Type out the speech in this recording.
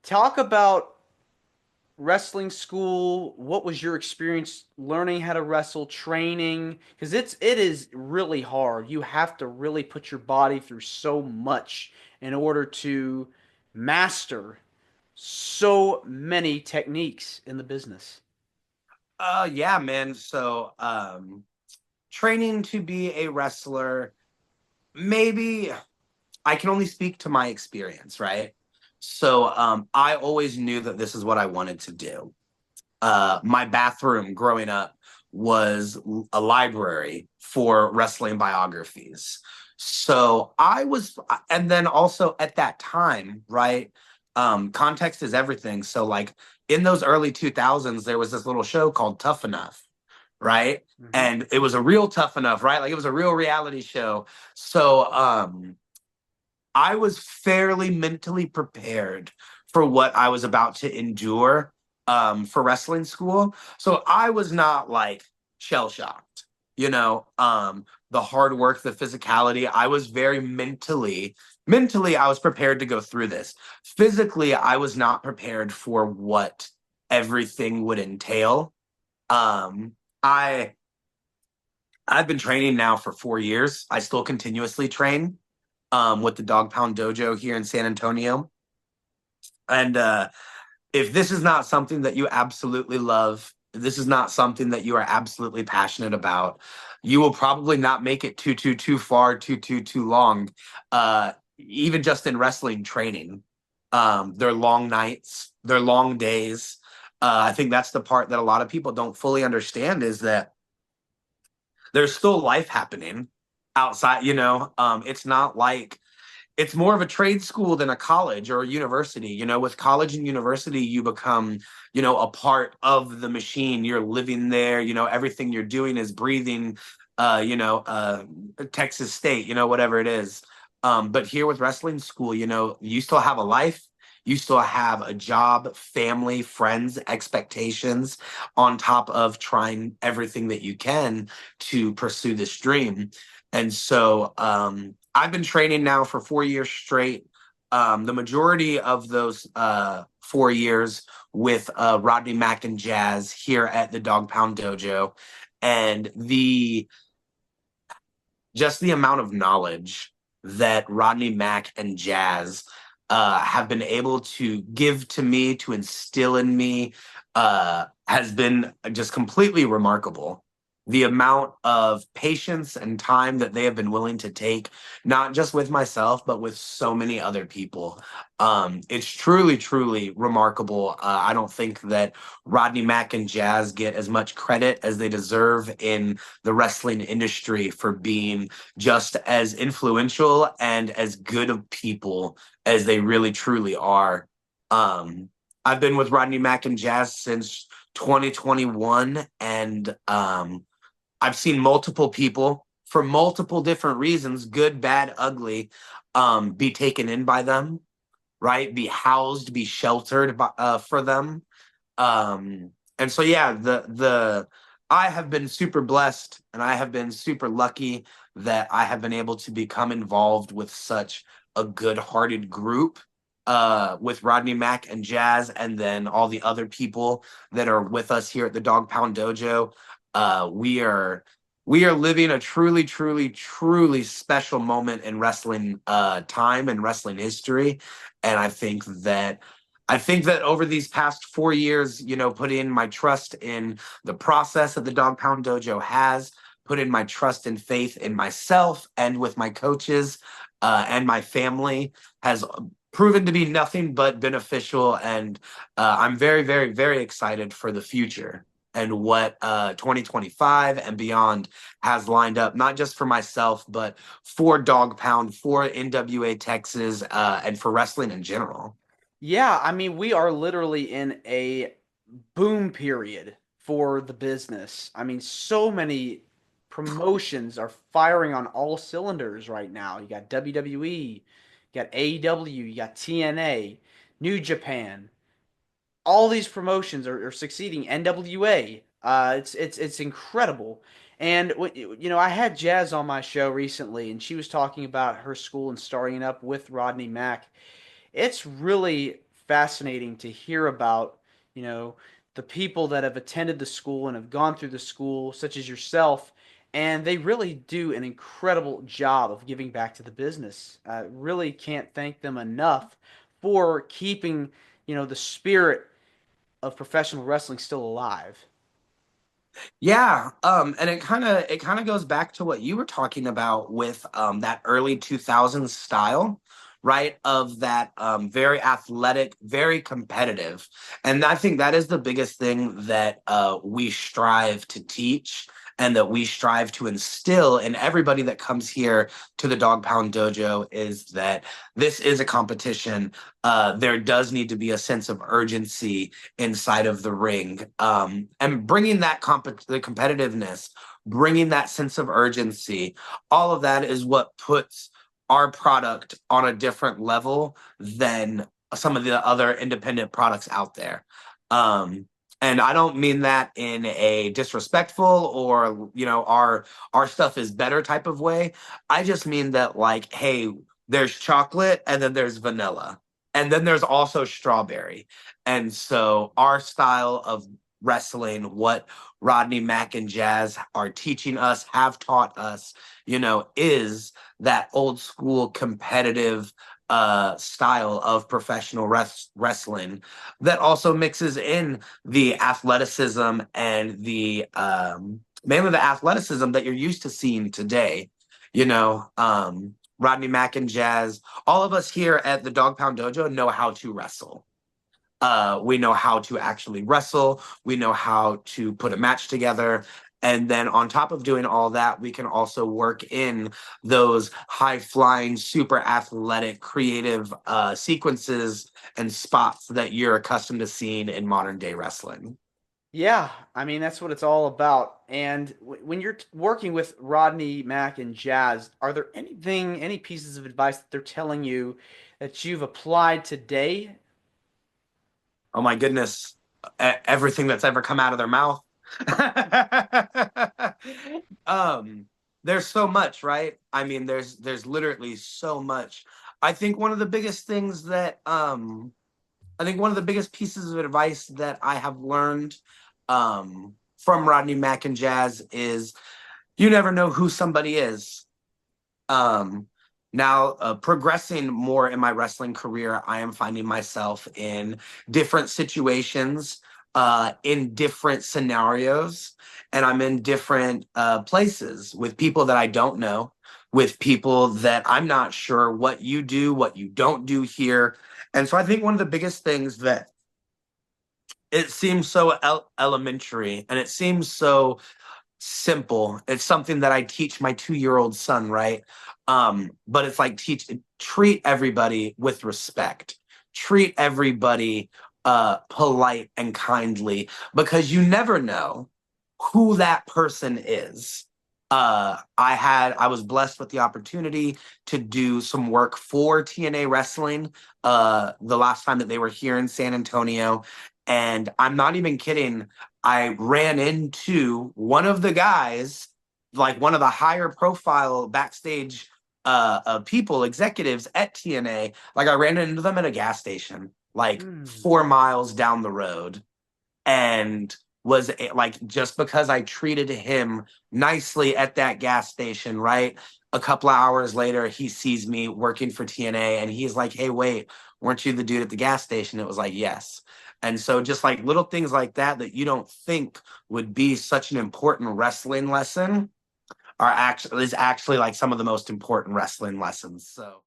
Talk about wrestling school. What was your experience learning how to wrestle, training? Because it is really hard. You have to really put your body through so much in order to master so many techniques in the business. Yeah, man. Training to be a wrestler, maybe I can only speak to my experience, right? I always knew that this is what I wanted to do. My bathroom growing up was a library for wrestling biographies. And then also at that time, right? Context is everything. So, like in those early 2000s, there was this little show called Tough Enough, right? Hmm. And it was a real Tough Enough, right? Like it was a real reality show. I was fairly mentally prepared for what I was about to endure for wrestling school. So I was not like shell shocked, the hard work, the physicality. I was very mentally, I was prepared to go through this. Physically, I was not prepared for what everything would entail. Um, I I've been training now for 4 years. I still continuously train with the Dog Pound Dojo here in San Antonio. And if this is not something that you absolutely love, this is not something that you are absolutely passionate about, you will probably not make it too far, too long. Even just in wrestling training, they're long nights, they're long days. I think that's the part that a lot of people don't fully understand is that there's still life happening outside. It's not like it's more of a trade school than a college or a university. With college and university, you become, a part of the machine. You're living there. Everything you're doing is breathing. Texas State. Whatever it is. But here with wrestling school, you still have a life. You still have a job, family, friends, expectations on top of trying everything that you can to pursue this dream. I've been training now for 4 years straight. The majority of those 4 years with Rodney Mack and Jazz here at the Dog Pound Dojo, and the just the amount of knowledge that Rodney Mack and Jazz have been able to give to me, to instill in me, has been just completely remarkable. The amount of patience and time that they have been willing to take, not just with myself, but with so many other people. It's truly remarkable. I don't think that Rodney Mack and Jazz get as much credit as they deserve in the wrestling industry for being just as influential and as good of people as they really truly are. Um, I've been with Rodney Mack and Jazz since 2021, and I've seen multiple people for multiple different reasons, good, bad, ugly, be taken in by them, right? Be housed, be sheltered for them. Yeah, the I have been super blessed and I have been super lucky that I have been able to become involved with such a good-hearted group with Rodney Mack and Jazz, and then all the other people that are with us here at the Dog Pound Dojo. We are living a truly special moment in wrestling time and wrestling history. And I think that over these past 4 years, put in my trust in the process that the Dog Pound Dojo has, put in my trust and faith in myself and with my coaches and my family has proven to be nothing but beneficial. And I'm very excited for the future and what 2025 and beyond has lined up, not just for myself, but for Dog Pound, for NWA Texas, and for wrestling in general. Yeah, I mean, we are literally in a boom period for the business. I mean, so many promotions are firing on all cylinders right now. You got WWE, you got AEW, you got TNA, New Japan. All these promotions are succeeding. NWA, it's incredible. And I had Jazz on my show recently, and she was talking about her school and starting up with Rodney Mack. It's really fascinating to hear about, you know, the people that have attended the school and have gone through the school, such as yourself, and they really do an incredible job of giving back to the business. I really can't thank them enough for keeping, the spirit of professional wrestling still alive. Yeah, and it kind of goes back to what you were talking about with that early 2000s style, right? Of that very athletic, very competitive. And I think that is the biggest thing that we strive to teach and that we strive to instill in everybody that comes here to the Dog Pound Dojo is that this is a competition. There does need to be a sense of urgency inside of the ring, and bringing that the competitiveness, bringing that sense of urgency. All of that is what puts our product on a different level than some of the other independent products out there. um, and I don't mean that in a disrespectful or our stuff is better type of way. I just mean that, like, hey, there's chocolate and then there's vanilla and then there's also strawberry. And so our style of wrestling, what Rodney Mack and Jazz are teaching us, have taught us, is that old school competitive style of professional wrestling that also mixes in the athleticism and the mainly the athleticism that you're used to seeing today. Rodney Mack and Jazz, all of us here at the Dog Pound Dojo know how to wrestle. We know how to actually wrestle. We know how to put a match together. And then on top of doing all that, we can also work in those high flying, super athletic, creative sequences and spots that you're accustomed to seeing in modern day wrestling. Yeah, I mean that's what it's all about. And when you're working with Rodney Mack and Jazz, are there any pieces of advice that they're telling you that you've applied today? Oh my goodness, everything that's ever come out of their mouth. um, there's so much, right? I mean, there's literally so much. I think one of the biggest things that I think one of the biggest pieces of advice that I have learned from Rodney Mack and Jazz is you never know who somebody is. Um, Now, progressing more in my wrestling career, I am finding myself in different situations, in different scenarios, and I'm in different places with people that I don't know, with people that I'm not sure what you do, what you don't do here. And so I think one of the biggest things that it seems so elementary and it seems so simple. It's something that I teach my 2-year-old son, right? But it's like treat everybody with respect. Treat everybody polite and kindly because you never know who that person is. I was blessed with the opportunity to do some work for TNA Wrestling the last time that they were here in San Antonio. And I'm not even kidding. I ran into one of the guys, like one of the higher profile backstage people, executives at TNA. Like I ran into them at a gas station, like Hmm. 4 miles down the road, and like just because I treated him nicely at that gas station, right? A couple of hours later, he sees me working for TNA and he's like, "Hey, wait, weren't you the dude at the gas station?" It was like, "Yes." And so just like little things like that that you don't think would be such an important wrestling lesson is actually like some of the most important wrestling lessons. So